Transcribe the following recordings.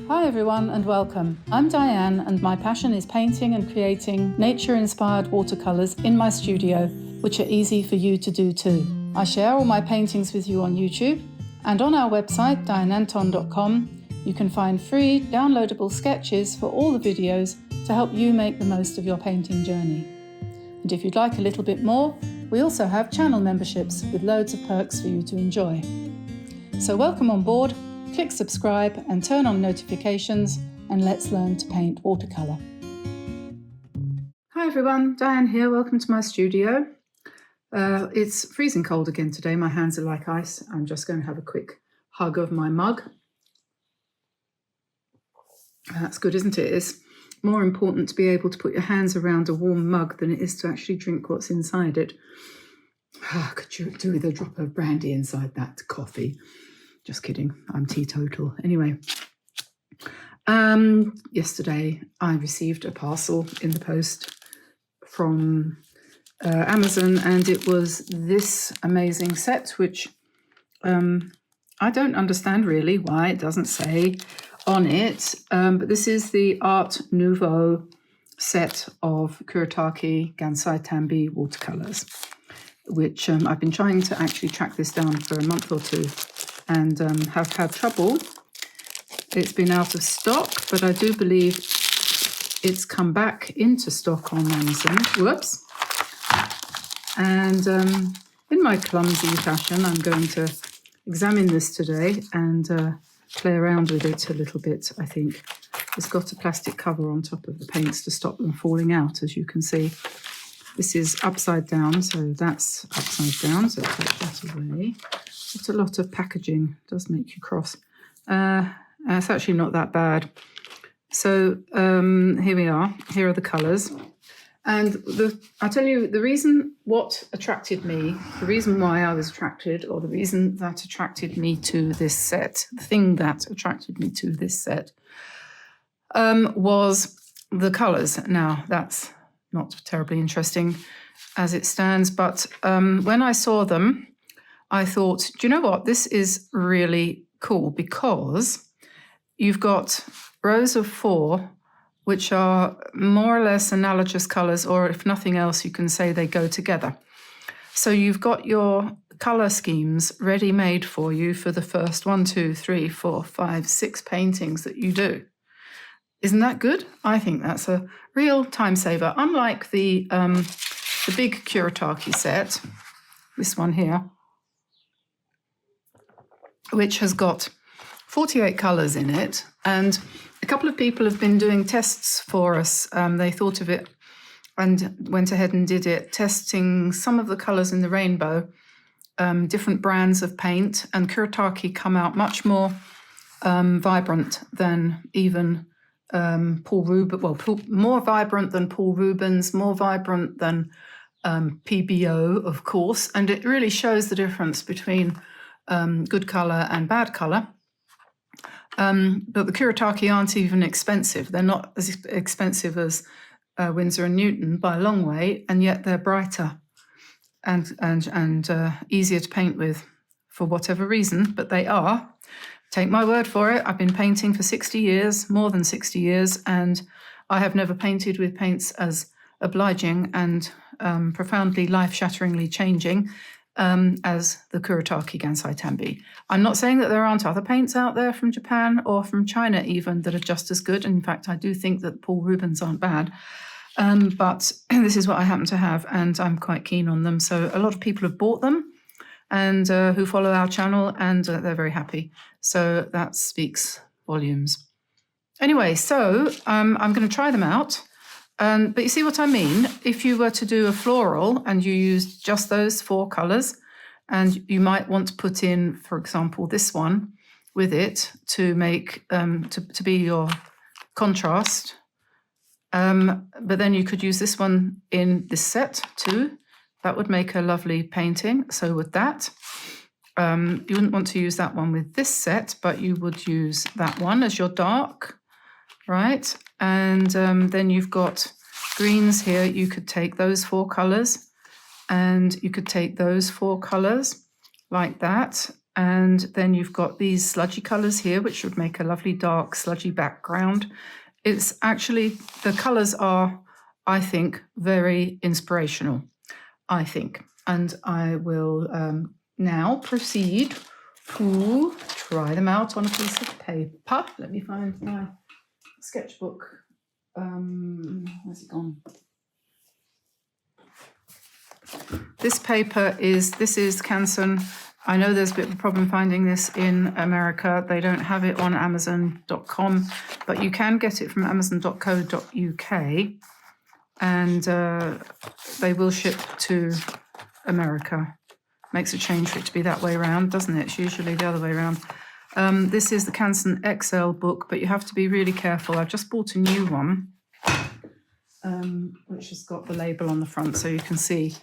Hi everyone and welcome. I'm Diane and my passion is painting and creating nature-inspired watercolours in my studio, which are easy for you to do too. I share all my paintings with you on YouTube, and on our website dianeantone.com you can find free downloadable sketches for all the videos to help you make the most of your painting journey. And if you'd like a little bit more, we also have channel memberships with loads of perks for you to enjoy. So welcome on board. Click subscribe and turn on notifications, and let's learn to paint watercolour. Hi everyone, Diane here. Welcome to my studio. It's freezing cold again today. My hands are like ice. I'm just going to have a quick hug of my mug. That's good, isn't it? It's more important to be able to put your hands around a warm mug than it is to actually drink what's inside it. Could you do with a drop of brandy inside that coffee? Just kidding, I'm teetotal. Anyway, yesterday I received a parcel in the post from Amazon, and it was this amazing set, which I don't understand really why it doesn't say on it, but this is the Art Nouveau set of Kuretake Gansai watercolors, which I've been trying to actually track this down for a month or two, and have had trouble. It's been out of stock, but I do believe it's come back into stock on Amazon. Whoops. And in my clumsy fashion, I'm going to examine this today and play around with it a little bit, I think. It's got a plastic cover on top of the paints to stop them falling out, as you can see. This is upside down, so that's upside down, so take that away. It's a lot of packaging, it does make you cross. It's actually not that bad. So here we are, here are the colours. And I'll tell you the reason what attracted me, the reason why I was attracted, or the reason that attracted me to this set, the thing that attracted me to this set, was the colours. Now, that's not terribly interesting as it stands, but when I saw them, I thought, do you know what? This is really cool because you've got rows of 4, which are more or less analogous colours, or if nothing else, you can say they go together. So you've got your colour schemes ready-made for you for the first 1, 2, 3, 4, 5, 6 paintings that you do. Isn't that good? I think that's a real time saver. Unlike the big Kuretake set, this one here, which has got 48 colours in it, and a couple of people have been doing tests for us. They thought of it and went ahead and did it, testing some of the colours in the rainbow, different brands of paint, and Kuretake come out much more vibrant than even Paul Rubens, well, more vibrant than Paul Rubens, more vibrant than PBO, of course, and it really shows the difference between good colour and bad colour. But the Kuretake aren't even expensive. They're not as expensive as Winsor & Newton by a long way, and yet they're brighter and easier to paint with for whatever reason, but they are. Take my word for it, I've been painting for 60 years, more than 60 years, and I have never painted with paints as obliging and profoundly life-shatteringly changing as the Kuretake Gansai. I'm not saying that there aren't other paints out there from Japan or from China even that are just as good. In fact, I do think that Paul Rubens aren't bad. But this is what I happen to have, and I'm quite keen on them. So a lot of people have bought them and who follow our channel, and they're very happy. So that speaks volumes. Anyway, so I'm going to try them out. But you see what I mean? If you were to do a floral and you used just those 4 colours, and you might want to put in, for example, this one with it to make, to be your contrast. But then you could use this one in this set too. That would make a lovely painting. So would that. You wouldn't want to use that one with this set, but you would use that one as your dark, right? And then you've got greens here. You could take those 4 colours, and you could take those 4 colours like that, And then you've got these sludgy colours here, which would make a lovely dark sludgy background. It's actually, the colours are, I think, very inspirational, I think. And I will now proceed to try them out on a piece of paper. Let me find my sketchbook. Where's it gone? This is Canson. I know there's a bit of a problem finding this in America. They don't have it on Amazon.com, but you can get it from Amazon.co.uk, and they will ship to America. Makes a change for it to be that way around, doesn't it? It's usually the other way around. This is the Canson XL book, but you have to be really careful. I've just bought a new one, which has got the label on the front, so you can see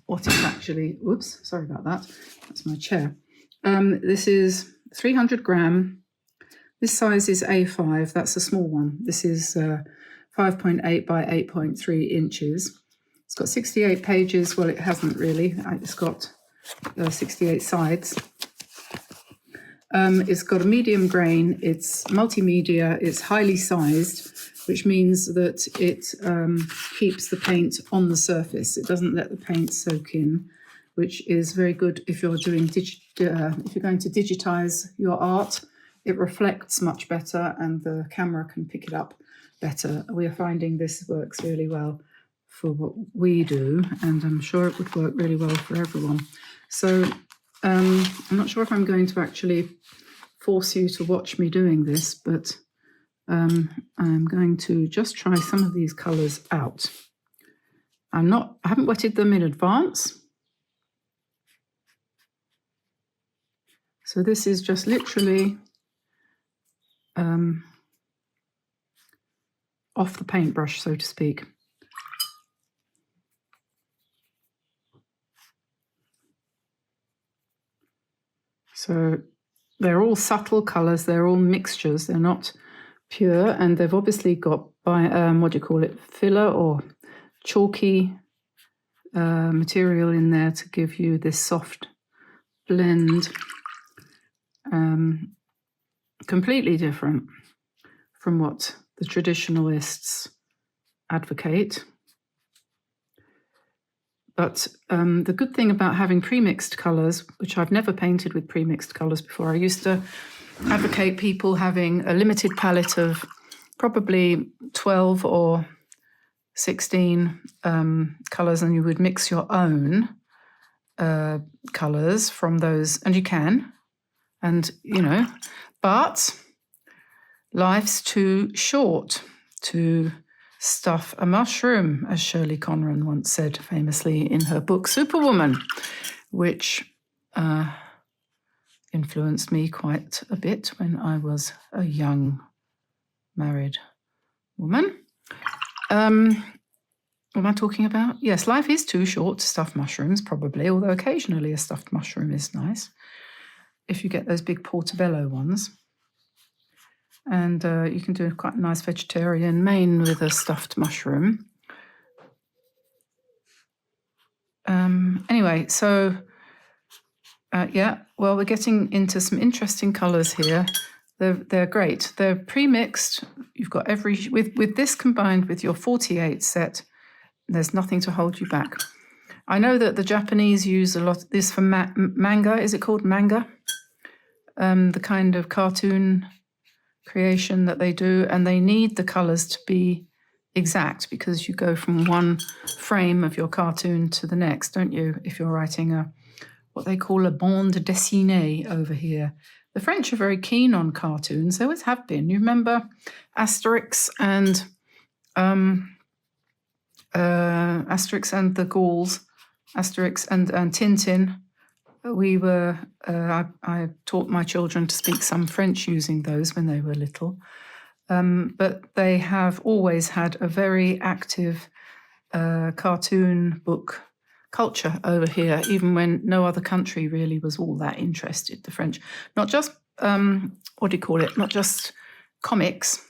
what it's actually. Oops, sorry about that. That's my chair. This is 300 gram. This size is A5. That's a small one. This is 5.8 by 8.3 inches. It's got 68 pages. Well, it hasn't really. It's got 68 sides. It's got a medium grain. It's multimedia. It's highly sized, which means that it keeps the paint on the surface. It doesn't let the paint soak in, which is very good if you're doing if you're going to digitize your art. It reflects much better, and the camera can pick it up better. We are finding this works really well for what we do, and I'm sure it would work really well for everyone. So I'm not sure if I'm going to actually force you to watch me doing this, but I'm going to just try some of these colours out. I haven't wetted them in advance. So this is just literally off the paintbrush, so to speak. So they're all subtle colours, they're all mixtures, they're not pure, and they've obviously got filler or chalky material in there to give you this soft blend. Completely different from what the traditionalists advocate. But the good thing about having pre-mixed colours, which I've never painted with pre-mixed colours before, I used to advocate people having a limited palette of probably 12 or 16 colours, and you would mix your own colours from those, and you can, and but life's too short to stuff a mushroom, as Shirley Conran once said famously in her book Superwoman, which influenced me quite a bit when I was a young married woman. What am I talking about? Yes, life is too short to stuff mushrooms, probably, although occasionally a stuffed mushroom is nice if you get those big portobello ones. And you can do quite a nice vegetarian main with a stuffed mushroom. Anyway, so we're getting into some interesting colours here. They're great. They're pre-mixed. You've got with this combined with your 48 set, there's nothing to hold you back. I know that the Japanese use a lot of this for manga. Is it called manga? The kind of cartoon creation that they do, and they need the colours to be exact because you go from one frame of your cartoon to the next, don't you, if you're writing what they call a bande dessinée over here. The French are very keen on cartoons. They always have been. You remember Asterix and the Gauls, Asterix and Tintin. I taught my children to speak some French using those when they were little. But they have always had a very active cartoon book culture over here, even when no other country really was all that interested, the French. Not just, not just comics,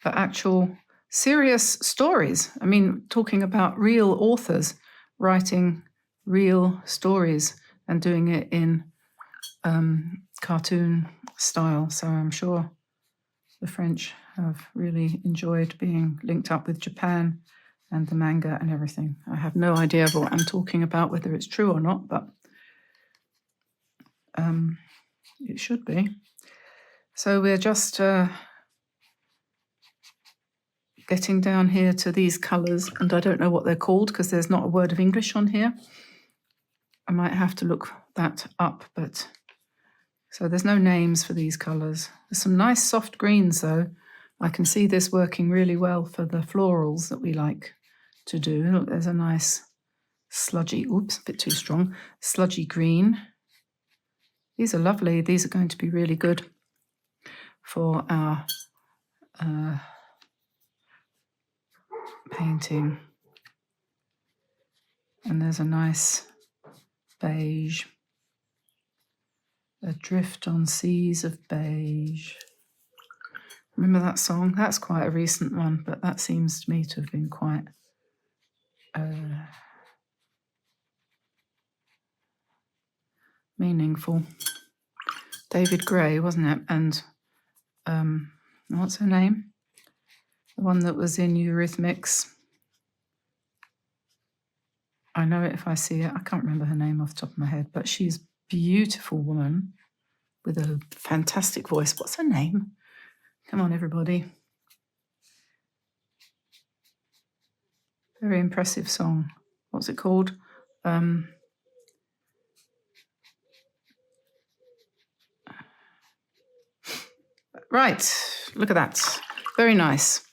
but actual serious stories. I mean, talking about real authors writing real stories and doing it in cartoon style. So I'm sure the French have really enjoyed being linked up with Japan and the manga and everything. I have no idea of what I'm talking about, whether it's true or not, but it should be. So we're just getting down here to these colours, and I don't know what they're called because there's not a word of English on here. I might have to look that up, but so there's no names for these colours. There's some nice soft greens though. I can see this working really well for the florals that we like to do. Look, there's a nice sludgy, oops, a bit too strong, sludgy green. These are lovely. These are going to be really good for our painting. And there's a nice beige, adrift on seas of beige. Remember that song? That's quite a recent one, but that seems to me to have been quite meaningful. David Gray, wasn't it? And what's her name? The one that was in Eurythmics. I know it if I see it. I can't remember her name off the top of my head, but she's a beautiful woman with a fantastic voice. What's her name? Come on, everybody. Very impressive song. What's it called? Right, look at that. Very nice.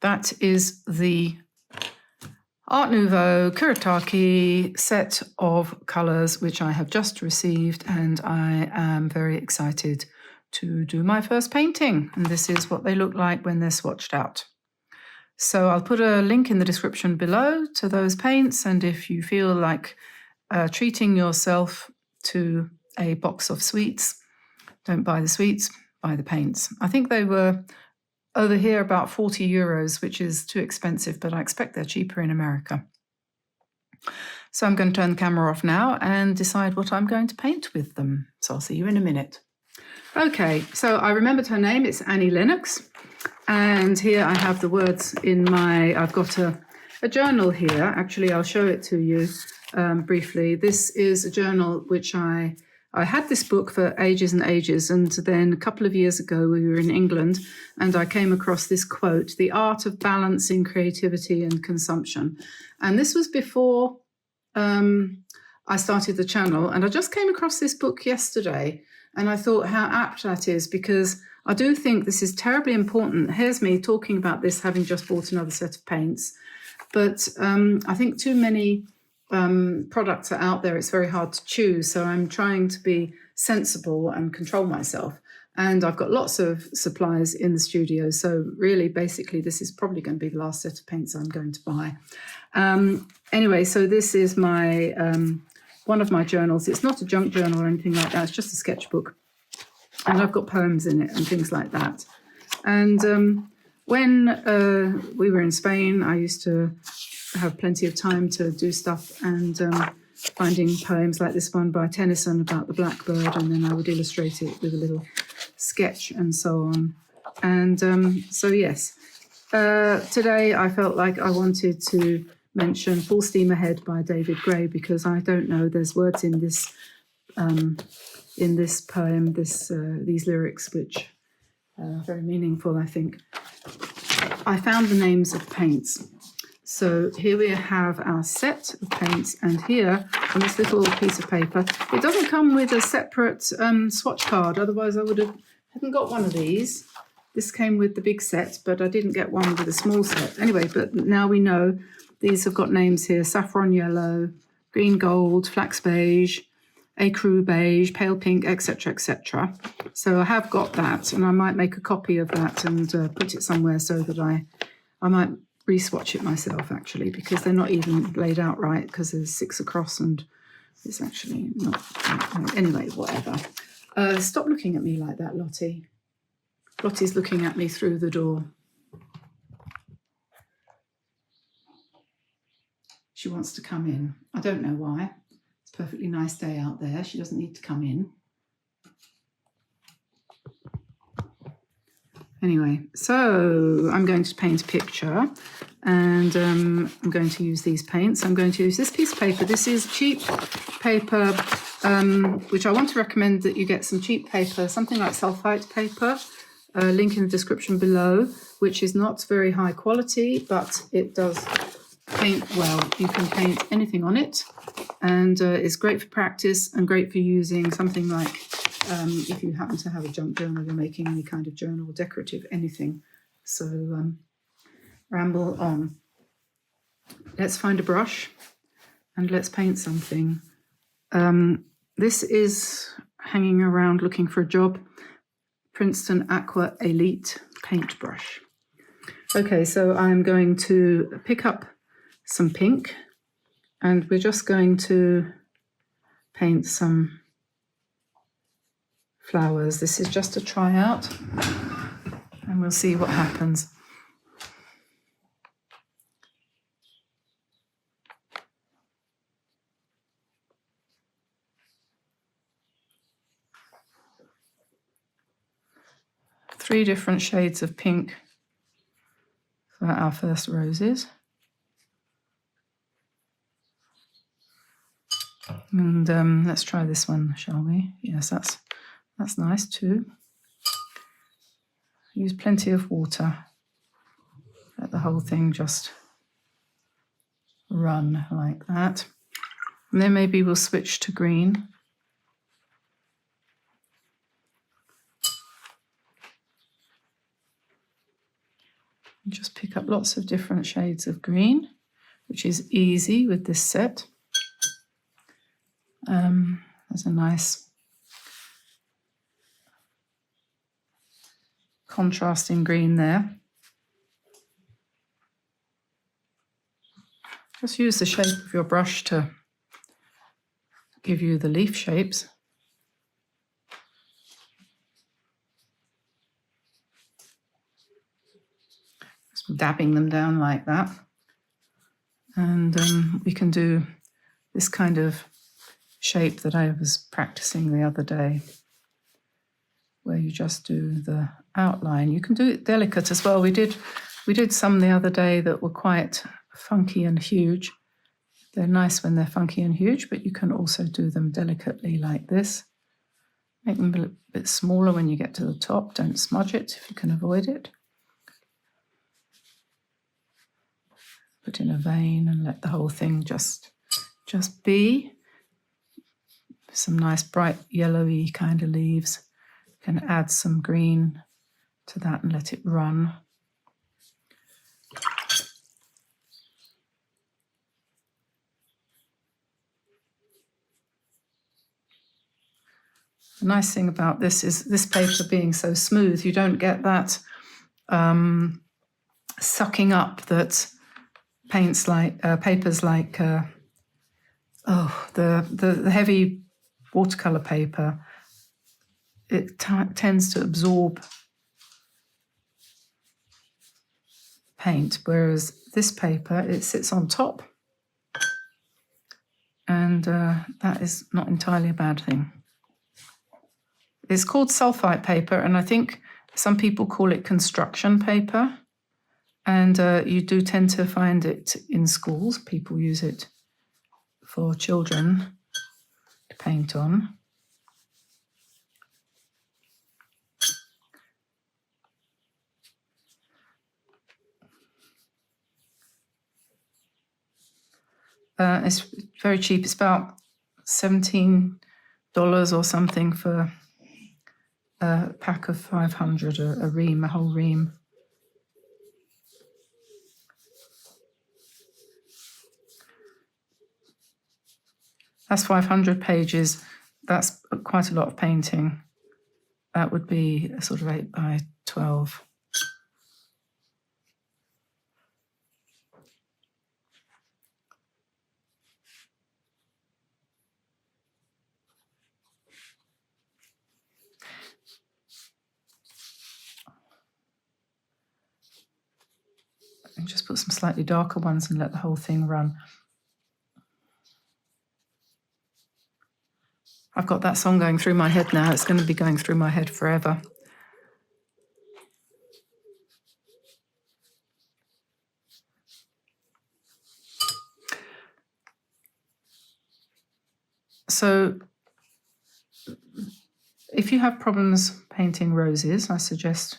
That is the Art Nouveau Kuretake set of colours which I have just received, and I am very excited to do my first painting. And this is what they look like when they're swatched out. So I'll put a link in the description below to those paints, and if you feel like treating yourself to a box of sweets, don't buy the sweets, buy the paints. I think they were over here about €40, which is too expensive, but I expect they're cheaper in America. So I'm going to turn the camera off now and decide what I'm going to paint with them. So I'll see you in a minute. Okay, so I remembered her name. It's Annie Lennox. And here I have the words in I've got a journal here. Actually, I'll show it to you briefly. This is a journal which I had this book for ages and ages, and then a couple of years ago we were in England and I came across this quote, "The art of balancing creativity and consumption." And this was before I started the channel, and I just came across this book yesterday and I thought how apt that is, because I do think this is terribly important. Here's me talking about this, having just bought another set of paints, but I think too many products are out there. It's very hard to choose. So I'm trying to be sensible and control myself. And I've got lots of supplies in the studio. So really, basically, this is probably going to be the last set of paints I'm going to buy. Anyway, so this is my one of my journals. It's not a junk journal or anything like that. It's just a sketchbook. And I've got poems in it and things like that. And when we were in Spain, I used to have plenty of time to do stuff, and finding poems like this one by Tennyson about the blackbird, and then I would illustrate it with a little sketch and so on. And so yes, today I felt like I wanted to mention Full Steam Ahead by David Gray, because I don't know, there's words in this poem, these lyrics, which are very meaningful, I think. I found the names of paints. So here we have our set of paints, and here on this little piece of paper, it doesn't come with a separate swatch card, otherwise I hadn't got one of these. This came with the big set, but I didn't get one with a small set. Anyway, but now we know these have got names here: saffron yellow, green gold, flax beige, ecru beige, pale pink, etc., etc. So I have got that, and I might make a copy of that and put it somewhere so that I might re-swatch it myself, actually, because they're not even laid out right, because there's 6 across and it's actually not. Anyway, whatever. Stop looking at me like that, Lottie. Lottie's looking at me through the door. She wants to come in. I don't know why. It's a perfectly nice day out there. She doesn't need to come in. Anyway, so I'm going to paint a picture, and I'm going to use these paints. I'm going to use this piece of paper. This is cheap paper, which I want to recommend that you get some cheap paper, something like sulfite paper, link in the description below, which is not very high quality, but it does paint well. You can paint anything on it, and it's great for practice and great for using something like if you happen to have a junk journal, you're making any kind of journal, decorative, anything. So ramble on. Let's find a brush and let's paint something. This is hanging around looking for a job. Princeton Aqua Elite paintbrush. Okay, so I'm going to pick up some pink, and we're just going to paint some flowers. This is just a tryout, and we'll see what happens. Three different shades of pink for our first roses. And let's try this one, shall we? Yes, that's nice too. Use plenty of water. Let the whole thing just run like that. And then maybe we'll switch to green. And just pick up lots of different shades of green, which is easy with this set. There's a nice contrasting green there. Just use the shape of your brush to give you the leaf shapes. Just dabbing them down like that. And we can do this kind of shape that I was practicing the other day, where you just do the outline. You can do it delicate as well. We did some the other day that were quite funky and huge. They're nice when they're funky and huge, but you can also do them delicately like this. Make them a bit smaller when you get to the top. Don't smudge it if you can avoid it. Put in a vein and let the whole thing just be. Some nice bright yellowy kind of leaves. You can add some green to that and let it run. The nice thing about this is this paper being so smooth, you don't get that sucking up that paints like papers like the heavy watercolor paper. It tends to absorb paint, whereas this paper, it sits on top, and that is not entirely a bad thing. It's called sulfite paper, and I think some people call it construction paper, and you do tend to find it in schools. People use it for children to paint on. It's very cheap. It's about $17 or something for a pack of 500, a ream, a whole ream. That's 500 pages. That's quite a lot of painting. That would be a sort of 8 by 12. And just put some slightly darker ones and let the whole thing run. I've got that song going through my head now. It's going to be going through my head forever. So if you have problems painting roses, I suggest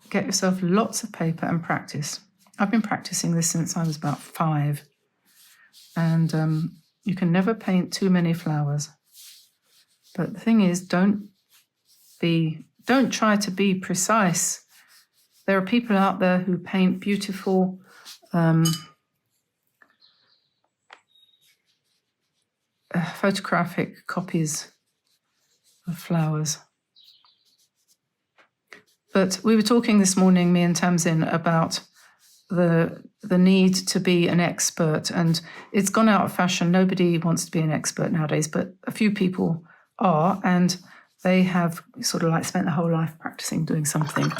get yourself lots of paper and practice. I've been practicing this since I was about 5. And you can never paint too many flowers. But the thing is, don't try to be precise. There are people out there who paint beautiful photographic copies of flowers. But we were talking this morning, me and Tamsin, about the need to be an expert, and it's gone out of fashion. Nobody wants to be an expert nowadays, but a few people are, and they have sort of like spent their whole life practicing doing something,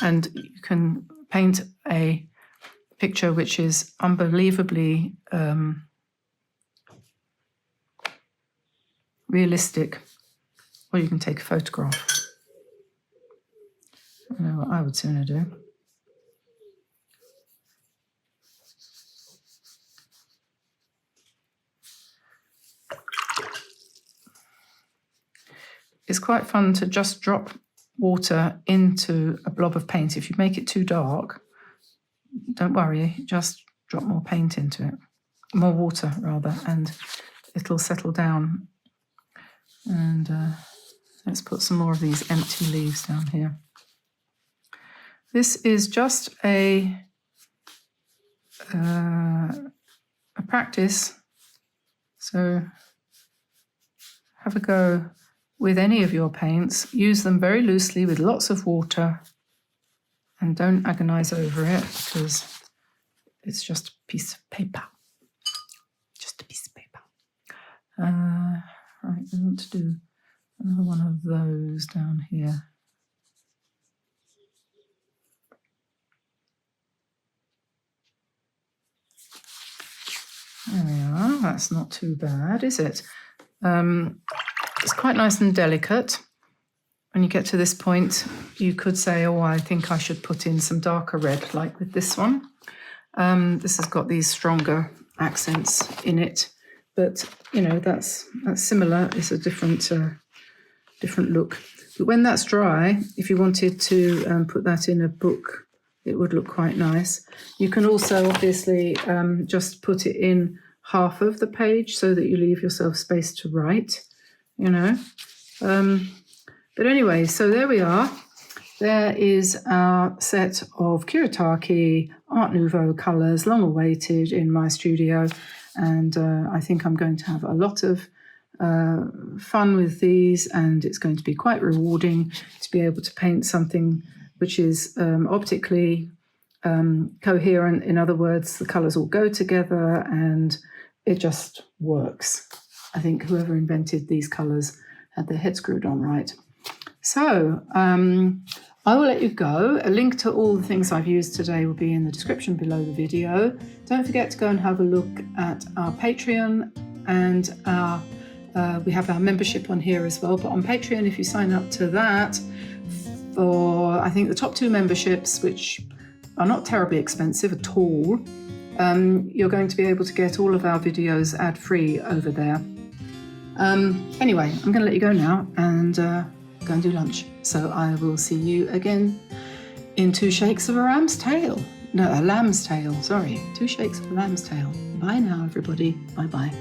and you can paint a picture which is unbelievably realistic, or you can take a photograph. I know what I would sooner do. It's quite fun to just drop water into a blob of paint. If you make it too dark, don't worry, just drop more paint into it, more water rather, and it'll settle down. And let's put some more of these empty leaves down here. This is just a practice, so have a go with any of your paints. Use them very loosely with lots of water, and don't agonize over it because it's just a piece of paper. Just a piece of paper. Right, I want to do another one of those down here. There we are. That's not too bad, is it? It's quite nice and delicate. When you get to this point, you could say, oh, I think I should put in some darker red, like with this one. This has got these stronger accents in it, but you know, that's similar. It's a different look. But when that's dry, if you wanted to put that in a book, it would look quite nice. You can also obviously just put it in half of the page so that you leave yourself space to write, you know. But anyway, so there we are. There is our set of Kuretake Art Nouveau colours, long awaited in my studio. And I think I'm going to have a lot of fun with these, and it's going to be quite rewarding to be able to paint something which is optically coherent. In other words, the colours all go together and it just works. I think whoever invented these colours had their head screwed on right. So I will let you go. A link to all the things I've used today will be in the description below the video. Don't forget to go and have a look at our Patreon, and we have our membership on here as well. But on Patreon, if you sign up to that, for I think the top 2 memberships, which are not terribly expensive at all, you're going to be able to get all of our videos ad-free over there. Anyway, I'm going to let you go now and go and do lunch. So I will see you again in 2 shakes of a ram's tail. No, a lamb's tail, sorry. 2 shakes of a lamb's tail. Bye now, everybody. Bye-bye.